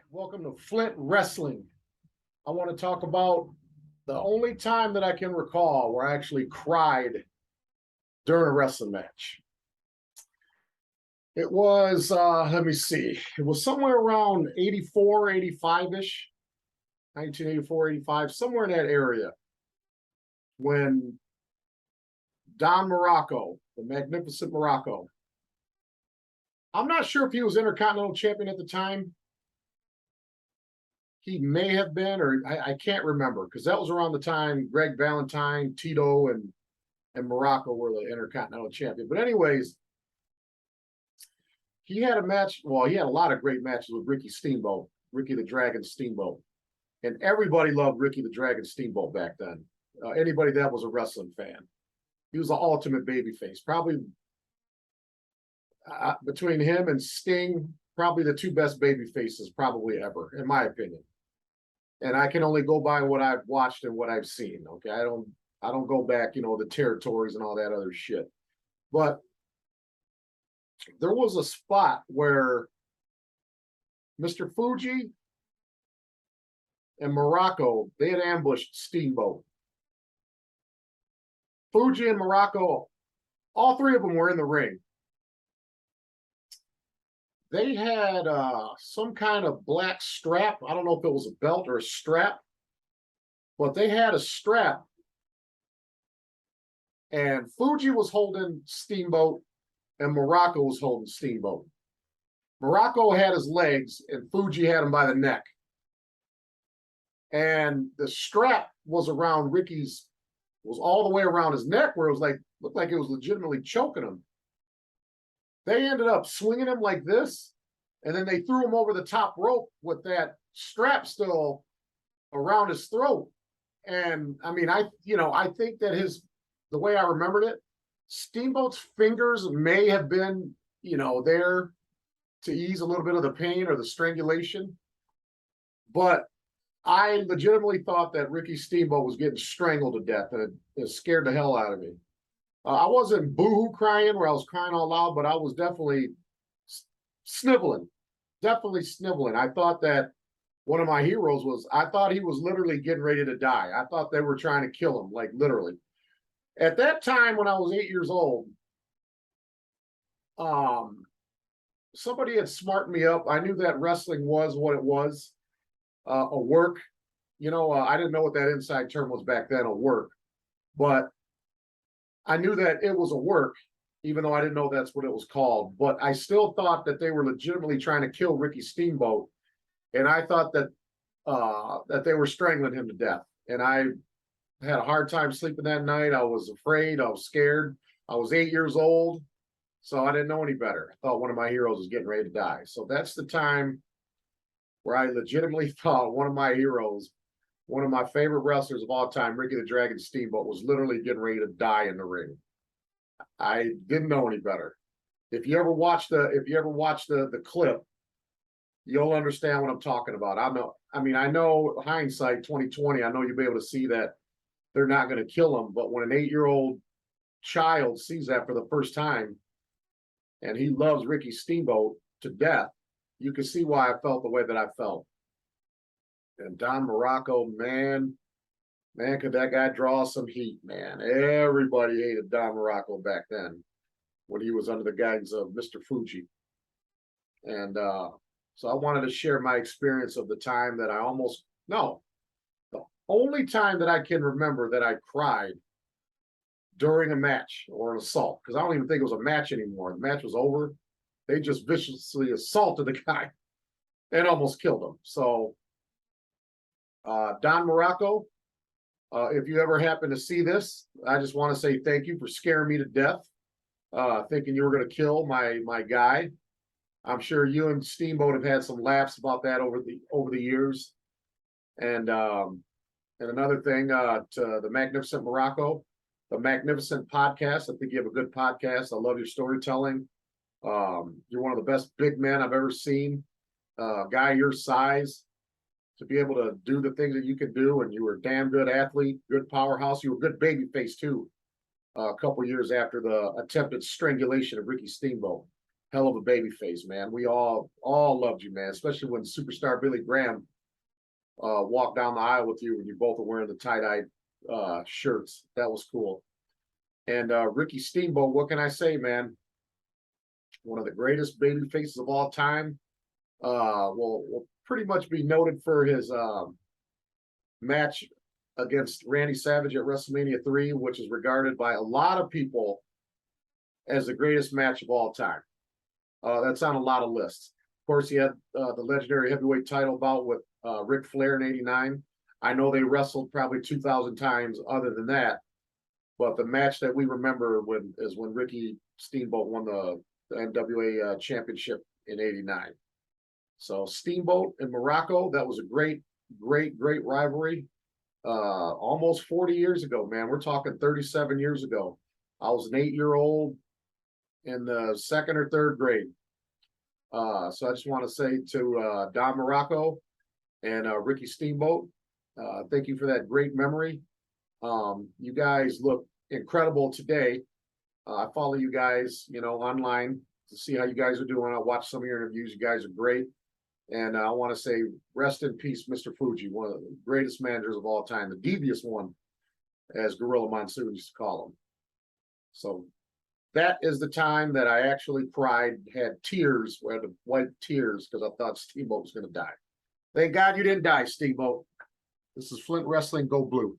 Welcome to Flint Wrestling. I want to talk about the only time that I can recall where I actually cried during a wrestling match. It was, let me see, it was somewhere around 84, 85-ish, 1984, 85, somewhere in that area when Don Muraco, the magnificent Muraco, I'm not sure if he was Intercontinental Champion at the time. He may have been, or I can't remember, because that was around the time Greg Valentine, Tito, and Morocco were the Intercontinental Champion. But anyways, he had a match. Well, he had a lot of great matches with Ricky Steamboat, Ricky the Dragon Steamboat, and everybody loved Ricky the Dragon Steamboat back then. Anybody that was a wrestling fan, he was the ultimate babyface. Probably between him and Sting, probably the two best baby faces probably ever, in my opinion. And I can only go by what I've watched and what I've seen. Okay, I don't go back, the territories and all that other shit. But there was a spot where Mr. Fuji and Muraco, they had ambushed Steamboat. Fuji and Muraco, all three of them were in the ring. They had some kind of black strap. I don't know if it was a belt or a strap, but they had a strap. And Fuji was holding Steamboat, and Muraco was holding Steamboat. Muraco had his legs, and Fuji had him by the neck. And the strap was around was all the way around his neck, where it was looked like it was legitimately choking him. They ended up swinging him like this, and then they threw him over the top rope with that strap still around his throat. And I mean, I think that the way I remembered it, Steamboat's fingers may have been, there to ease a little bit of the pain or the strangulation. But I legitimately thought that Ricky Steamboat was getting strangled to death, and it scared the hell out of me. I wasn't boohoo crying where I was crying all loud, but I was definitely sniveling, I thought that one of my heroes I thought he was literally getting ready to die. I thought they were trying to kill him, like literally. At that time, when I was 8 years old, somebody had smartened me up. I knew that wrestling was what it was, a work. I didn't know what that inside term was back then, a work. But I knew that it was a work, even though I didn't know that's what it was called. But I still thought that they were legitimately trying to kill Ricky Steamboat, and I thought that that they were strangling him to death. And I had a hard time sleeping that night. I was afraid. I was scared. I was 8 years old, so I didn't know any better. I thought one of my heroes was getting ready to die. So that's the time where I legitimately thought one of my heroes, one of my favorite wrestlers of all time, Ricky the Dragon Steamboat, was literally getting ready to die in the ring. I didn't know any better. If you ever watch the clip, you'll understand what I'm talking about. I know hindsight 2020, I know you'll be able to see that they're not going to kill him, but when an 8-year-old child sees that for the first time and he loves Ricky Steamboat to death, you can see why I felt the way that I felt. And Don Muraco, man, could that guy draw some heat, man. Everybody hated Don Muraco back then when he was under the guidance of Mr. Fuji. And so I wanted to share my experience of the time that the only time that I can remember that I cried during a match or an assault, because I don't even think it was a match anymore. The match was over. They just viciously assaulted the guy and almost killed him. So Don Muraco, if you ever happen to see this, I just want to say thank you for scaring me to death, thinking you were going to kill my guy. I'm sure you and Steamboat have had some laughs about that over the years. And another thing, to the Magnificent Muraco, the Magnificent Podcast. I think you have a good podcast. I love your storytelling. You're one of the best big men I've ever seen. Guy your size, to be able to do the things that you can do, and you were a damn good athlete, good powerhouse. You were a good baby face too. A couple years after the attempted strangulation of Ricky Steamboat. hell of a baby face, man. We all loved you, man, especially when superstar Billy Graham walked down the aisle with you and you both were wearing the tie-dye shirts. That was cool. And Ricky Steamboat, what can I say, man? One of the greatest baby faces of all time. Will pretty much be noted for his match against Randy Savage at WrestleMania 3, which is regarded by a lot of people as the greatest match of all time. That's on a lot of lists. Of course, he had the legendary heavyweight title bout with Ric Flair in '89. I know they wrestled probably 2,000 times other than that, but the match that we remember is when Ricky Steamboat won the NWA championship in '89. So Steamboat and Muraco, that was a great rivalry. Almost 40 years ago, man. We're talking 37 years ago. I was an 8-year-old in the second or third grade. So I just want to say to Don Muraco and Ricky Steamboat, thank you for that great memory. You guys look incredible today. I follow you guys, online to see how you guys are doing. I watch some of your interviews. You guys are great. And I want to say, rest in peace, Mr. Fuji, one of the greatest managers of all time, the devious one, as Gorilla Monsoon used to call him. So that is the time that I actually cried, had tears, had to wipe tears because I thought Steamboat was going to die. Thank God you didn't die, Steamboat. This is Flint Wrestling. Go Blue.